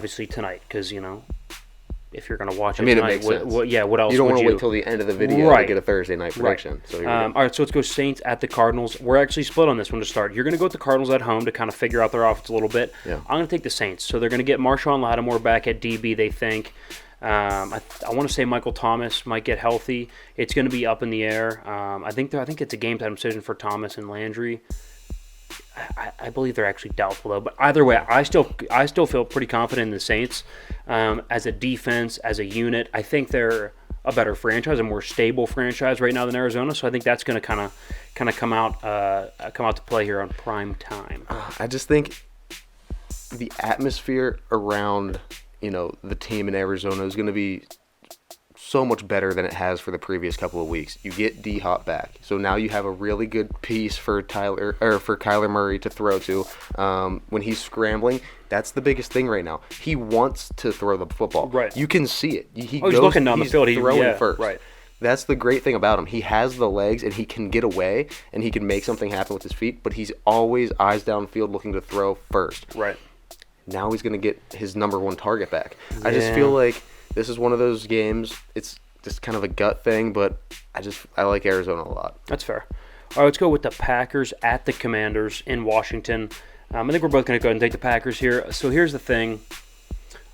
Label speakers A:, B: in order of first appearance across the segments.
A: obviously tonight, because, if you're going to watch it
B: I mean, it
A: tonight,
B: makes sense.
A: what else
B: You don't
A: would
B: want
A: you...
B: to wait till the end of the video
A: Right.
B: to get a Thursday night prediction.
A: Right.
B: So here we go.
A: All right, so let's go Saints at the Cardinals. We're actually split on this one to start. You're going to go with the Cardinals at home to kind of figure out their offense a little bit.
B: Yeah.
A: I'm going to take the Saints. So they're going to get Marshawn Lattimore back at DB, they think. I want to say Michael Thomas might get healthy. It's going to be up in the air. I think it's a game time decision for Thomas and Landry. I believe they're actually doubtful though. But either way, I still feel pretty confident in the Saints as a defense, as a unit. I think they're a better franchise, a more stable franchise right now than Arizona. So I think that's going to kind of come out to play here on prime time.
B: I just think the atmosphere around the team in Arizona is going to be so much better than it has for the previous couple of weeks. You get D-Hop back, so now you have a really good piece for Kyler Murray to throw to when he's scrambling. That's the biggest thing right now. He wants to throw the football.
A: Right.
B: You can see it.
A: He's looking down the field.
B: He's throwing first.
A: Right.
B: That's the great thing about him. He has the legs, and he can get away, and he can make something happen with his feet, but he's always eyes downfield looking to throw first.
A: Right.
B: Now he's going to get his number one target back. Yeah. I just feel like this is one of those games. It's just kind of a gut thing, but I like Arizona a lot.
A: That's fair. All right, let's go with the Packers at the Commanders in Washington. I think we're both going to go ahead and take the Packers here. So here's the thing.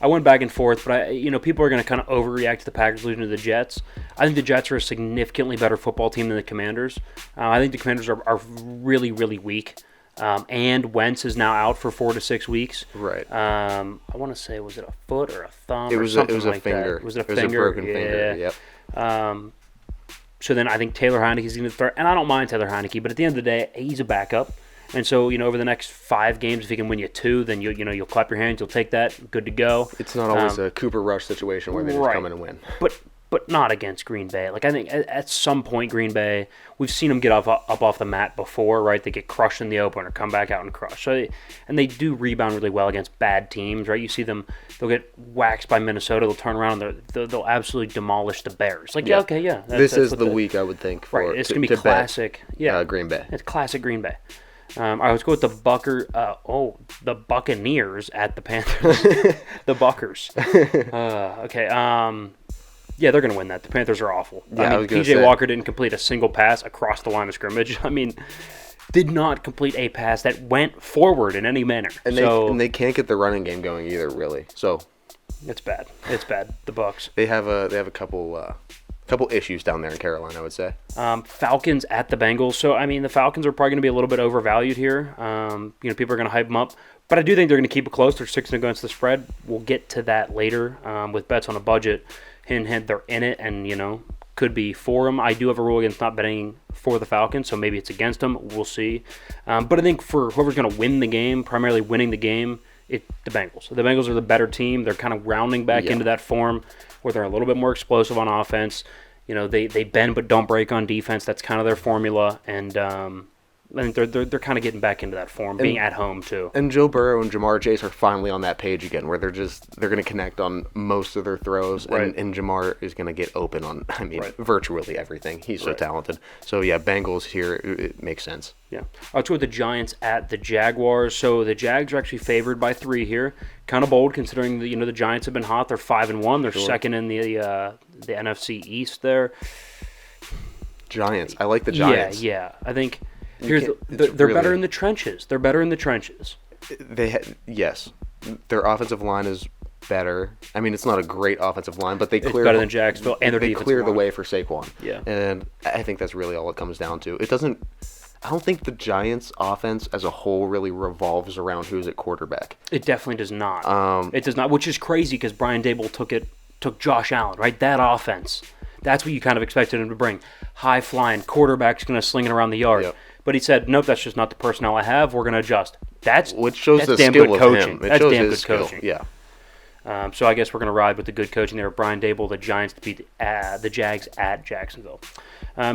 A: I went back and forth, but people are going to kind of overreact to the Packers losing to the Jets. I think the Jets are a significantly better football team than the Commanders. I think the Commanders are really, really weak. And Wentz is now out for 4 to 6 weeks.
B: Right.
A: I want to say, was it a foot or a thumb?
B: It was
A: a finger.
B: That.
A: Was it a finger?
B: It was a broken finger.
A: Yep. So then I think Taylor Heineke's going to throw, and I don't mind Taylor Heineke, but at the end of the day, he's a backup. And so, over the next 5 games, if he can win you 2, then you'll clap your hands, you'll take that, good to go.
B: It's not always a Cooper Rush situation where they just come in and win.
A: But not against Green Bay. Like, I think at some point, Green Bay, we've seen them get up off the mat before, right? They get crushed in the open or come back out and crush. So and they do rebound really well against bad teams, right? You see them, they'll get waxed by Minnesota, they'll turn around, and they'll absolutely demolish the Bears. Like,
B: this is the week, I would think, for
A: right. It's going to be classic.
B: Green Bay.
A: It's classic Green Bay. All right, let's go with the the Buccaneers at the Panthers. The Buckers. Okay. Yeah, they're going to win that. The Panthers are awful.
B: Yeah,
A: P.J. Walker didn't complete a single pass across the line of scrimmage. Did not complete a pass that went forward in any manner.
B: And they can't get the running game going either, really. So
A: it's bad. It's bad. The Bucs.
B: They have a couple issues down there in Carolina, I would say.
A: Falcons at the Bengals. So, the Falcons are probably going to be a little bit overvalued here. People are going to hype them up. But I do think they're going to keep it close. They're 6 against the spread. We'll get to that later with bets on a budget. Hint, they're in it and, could be for them. I do have a rule against not betting for the Falcons, so maybe it's against them. We'll see. But I think for whoever's going to win the game, primarily winning the game, the Bengals. The Bengals are the better team. They're kind of rounding back into that form where they're a little bit more explosive on offense. They bend but don't break on defense. That's kind of their formula, and I think they're kind of getting back into that form, being at home too.
B: And Joe Burrow and Jamar Chase are finally on that page again, where they're going to connect on most of their throws,
A: right.
B: and Jamar is going to get open on virtually everything. He's so talented. So yeah, Bengals here, it makes sense.
A: Yeah, let's go with the Giants at the Jaguars. So the Jags are actually favored by 3 here. Kind of bold considering the Giants have been hot. They're 5-1. They're second in the NFC East there.
B: Giants. I like the Giants.
A: Yeah. I think. They're better in the trenches. They're better in the trenches.
B: Yes. Their offensive line is better. It's not a great offensive line, but it's
A: better than Jacksonville, and
B: they clear the way for Saquon.
A: Yeah.
B: And I think that's really all it comes down to. I don't think the Giants' offense as a whole really revolves around who's at quarterback.
A: It definitely does not. It does not, which is crazy because Brian Dable took Josh Allen, right? That offense. That's what you kind of expected him to bring. High-flying, quarterback's going to sling it around the yard.
B: Yep.
A: But he said, nope, that's just not the personnel I have. We're going to adjust.
B: Which shows the
A: damn
B: skill
A: good
B: of
A: coaching.
B: him. It
A: That's
B: shows
A: damn
B: his
A: good
B: skill.
A: coaching.
B: Yeah.
A: So I guess we're going to ride with the good coaching there. Brian Dable, the Giants to beat the Jags at Jacksonville.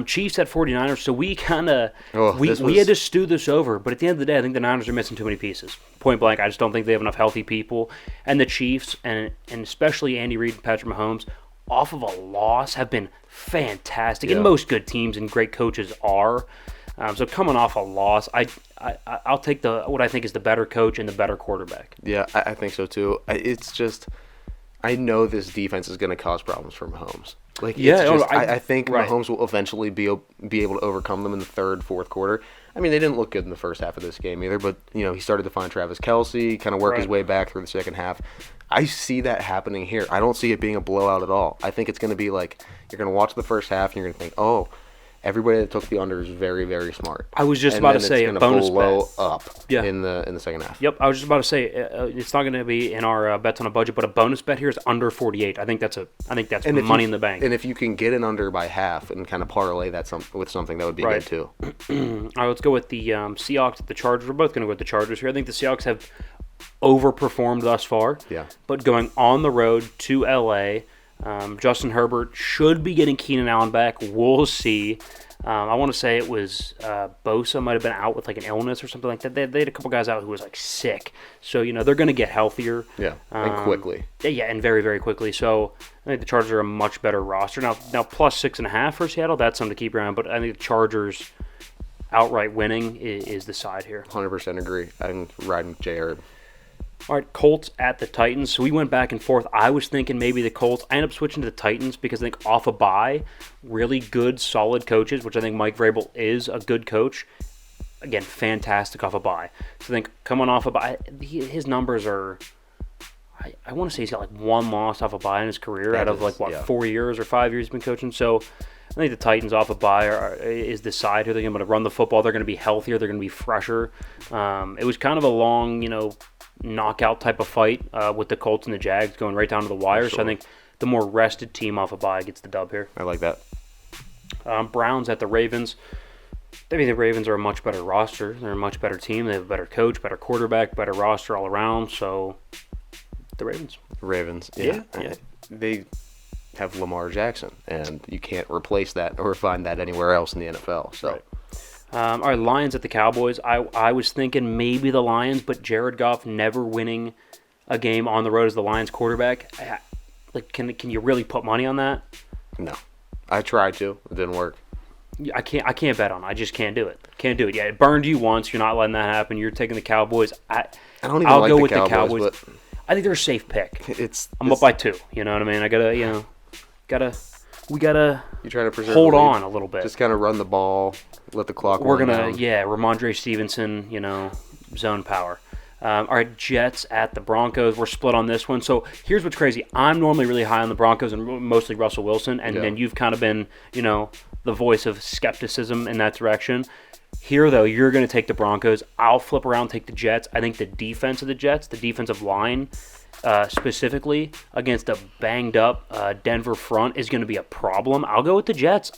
A: Chiefs at 49ers. So we kind of we had to stew this over. But at the end of the day, I think the Niners are missing too many pieces. Point blank, I just don't think they have enough healthy people. And the Chiefs, and especially Andy Reid and Patrick Mahomes, off of a loss have been fantastic.
B: Yeah.
A: And most good teams and great coaches are. So coming off a loss, I'll take what I think is the better coach and the better quarterback.
B: Yeah, I think so too. It's just I know this defense is going to cause problems for Mahomes. Like,
A: Yeah,
B: it's just,
A: no,
B: I think
A: right.
B: Mahomes will eventually be able to overcome them in the third, fourth quarter. I mean, they didn't look good in the first half of this game either, but he started to find Travis Kelce, kind of work his
A: Right.
B: way back through the second half. I see that happening here. I don't see it being a blowout at all. I think it's going to be like you're going to watch the first half and you're going to think, oh, everybody that took the under is very, very smart.
A: I was just
B: And
A: about to
B: then
A: say
B: it's
A: a
B: gonna
A: bonus
B: blow
A: bet.
B: up
A: Yeah.
B: in the second half.
A: Yep, I was just about to say it's not going to be in our bets on a budget, but a bonus bet here is under 48. I think that's
B: And if
A: money
B: you-
A: in the bank.
B: And if you can get an under by half and kind of parlay that with something, that would be
A: Right.
B: good too.
A: All right, let's go with the Seahawks at the Chargers. We're both going to go with the Chargers here. I think the Seahawks have overperformed thus far.
B: Yeah.
A: But going on the road to LA, Justin Herbert should be getting Keenan Allen back. We'll see. I want to say it was Bosa might have been out with like an illness or something like that. They had a couple guys out who was like sick. So, they're going to get healthier.
B: Yeah, and quickly.
A: Yeah, and very, very quickly. So I think the Chargers are a much better roster. Now plus 6.5 for Seattle, that's something to keep around. But I think the Chargers outright winning is the side here.
B: 100% agree. I'm riding J. Herb.
A: All right, Colts at the Titans. So we went back and forth. I was thinking maybe the Colts. I ended up switching to the Titans because I think off a bye, really good, solid coaches, which I think Mike Vrabel is a good coach. Again, fantastic off a bye. So I think coming off a bye, his numbers are, I want to say he's got like one loss off a bye in his career out of 4 years or 5 years he's been coaching. So I think the Titans off a bye is the side here. They're going to run the football. They're going to be healthier. They're going to be fresher. It was kind of a long, knockout type of fight with the Colts and the Jags going right down to the wire.
B: Sure.
A: So I think the more rested team off a bye gets the dub here.
B: I like that.
A: Browns at the Ravens. I mean, the Ravens are a much better roster. They're a much better team. They have a better coach, better quarterback, better roster all around. So the Ravens.
B: Ravens. Yeah. They have Lamar Jackson, and you can't replace that or find that anywhere else in the NFL. So.
A: Right. All right, Lions at the Cowboys. I was thinking maybe the Lions, but Jared Goff never winning a game on the road as the Lions quarterback. Can you really put money on that?
B: No. I tried to. It didn't work.
A: I can't bet on it. I just can't do it. Can't do it. Yeah, it burned you once. You're not letting that happen. You're taking the Cowboys.
B: I don't even
A: I'll
B: like
A: go
B: the
A: with
B: Cowboys,
A: the Cowboys.
B: but
A: I think they're a safe pick. I'm
B: it's
A: up by 2. You know what I mean? We gotta
B: you try to preserve
A: hold
B: the lead.
A: on a little bit.
B: Just kind of run the ball, let the clock
A: We're
B: run
A: gonna,
B: down.
A: Ramondre Stevenson, zone power. All right, Jets at the Broncos. We're split on this one. So here's what's crazy. I'm normally really high on the Broncos and mostly Russell Wilson, and then you've kind of been, the voice of skepticism in that direction. Here, though, you're going to take the Broncos. I'll flip around and take the Jets. I think the defense of the Jets, the defensive line specifically, against a banged-up Denver front is going to be a problem. I'll go with the Jets.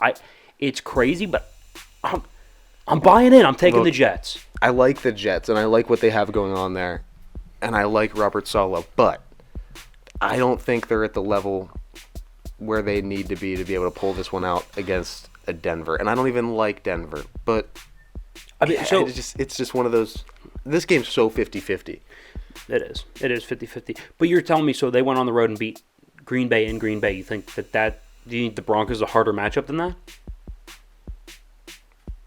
A: It's crazy, but I'm buying in. I'm taking the Jets.
B: I like the Jets, and I like what they have going on there, and I like Robert Saleh, but I don't think they're at the level where they need to be able to pull this one out against a Denver. And I don't even like Denver, but
A: I mean, so
B: it's just one of those. This game's so 50-50.
A: It is 50-50. But you're telling me, so they went on the road and beat Green Bay in Green Bay. You think do you think the Broncos a harder matchup than that?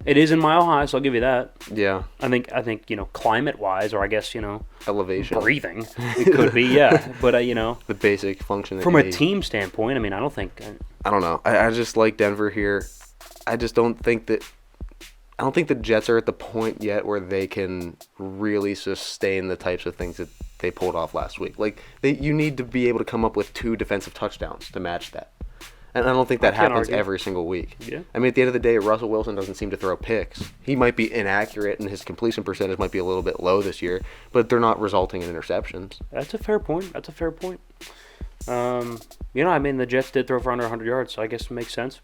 A: It is in Mile High, so I'll give you that.
B: Yeah.
A: I think climate-wise, or I guess,
B: elevation.
A: breathing, it could be, yeah. But,
B: the basic function.
A: From a team standpoint, I mean, I don't think.
B: I don't know. I just like Denver here. I just don't think that. I don't think the Jets are at the point yet where they can really sustain the types of things that they pulled off last week. Like, you need to be able to come up with 2 defensive touchdowns to match that. And I don't think that happens every single week.
A: Yeah.
B: I mean, at the end of the day, Russell Wilson doesn't seem to throw picks. He might be inaccurate, and his completion percentage might be a little bit low this year, but they're not resulting in interceptions.
A: That's a fair point. I mean, the Jets did throw for under 100 yards, so I guess it makes sense.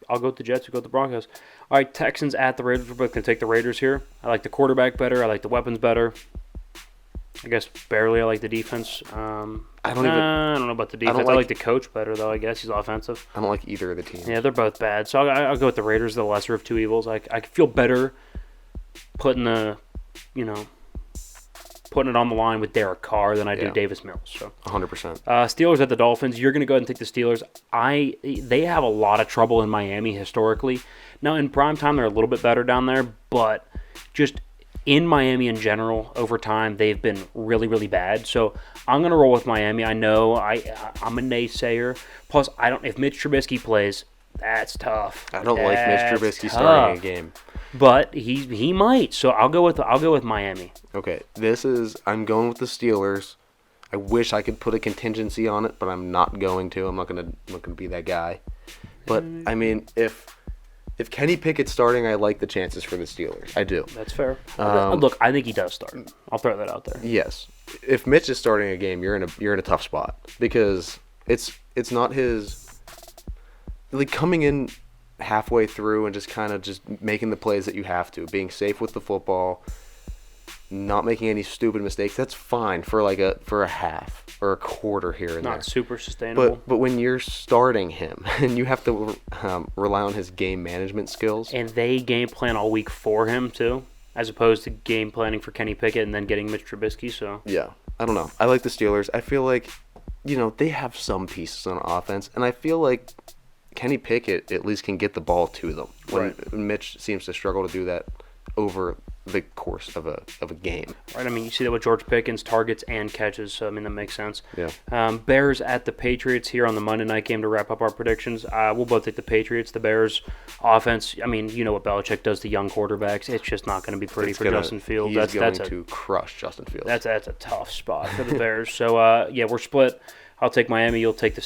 A: I'll go with the Jets. You'll go with the Broncos. All right, Texans at the Raiders. We're both going to take the Raiders here. I like the quarterback better. I like the weapons better. I guess barely I like the defense. I don't know about the defense. I like the coach better, though, I guess. He's offensive.
B: I don't like either of the teams.
A: Yeah, they're both bad. So I'll go with the Raiders, the lesser of 2 evils. I feel better putting the, putting it on the line with Derek Carr than I do
B: Yeah.
A: Davis Mills. So
B: 100%.
A: Steelers at the Dolphins. You're going to go ahead and take the Steelers. They have a lot of trouble in Miami historically. Now in prime time they're a little bit better down there, but just in Miami in general over time they've been really, really bad. So I'm going to roll with Miami. I know I'm a naysayer. Plus if Mitch Trubisky plays, that's tough.
B: I don't like Mitch Trubisky
A: That's
B: starting a
A: tough.
B: game.
A: But he might. So I'll go with Miami.
B: Okay, I'm going with the Steelers. I wish I could put a contingency on it, but I'm not going to. I'm not gonna be that guy. But I mean, if Kenny Pickett's starting, I like the chances for the Steelers. I do.
A: That's fair. Look, I think he does start. I'll throw that out there.
B: Yes. If Mitch is starting a game, you're in a tough spot because it's not his like coming in halfway through and just kind of just making the plays that you have to, being safe with the football, not making any stupid mistakes. That's fine for a half or a quarter here and there.
A: Not super sustainable.
B: But when you're starting him and you have to rely on his game management skills,
A: And they game plan all week for him too, as opposed to game planning for Kenny Pickett and then getting Mitch Trubisky. So
B: yeah, I don't know. I like the Steelers. I feel like, they have some pieces on offense, and I feel like Kenny Pickett at least can get the ball to them. When Mitch seems to struggle to do that over the course of a game.
A: right, I mean you see that with George Pickens, targets and catches. So I mean that makes sense.
B: Yeah.
A: Bears at the Patriots here on the Monday night game to wrap up our predictions. We'll both take the Patriots. The Bears offense. I mean you know what Belichick does to young quarterbacks. It's just not going to be pretty for Justin Fields.
B: He's going to crush Justin Fields.
A: That's a tough spot for the Bears. So we're split. I'll take Miami. You'll take the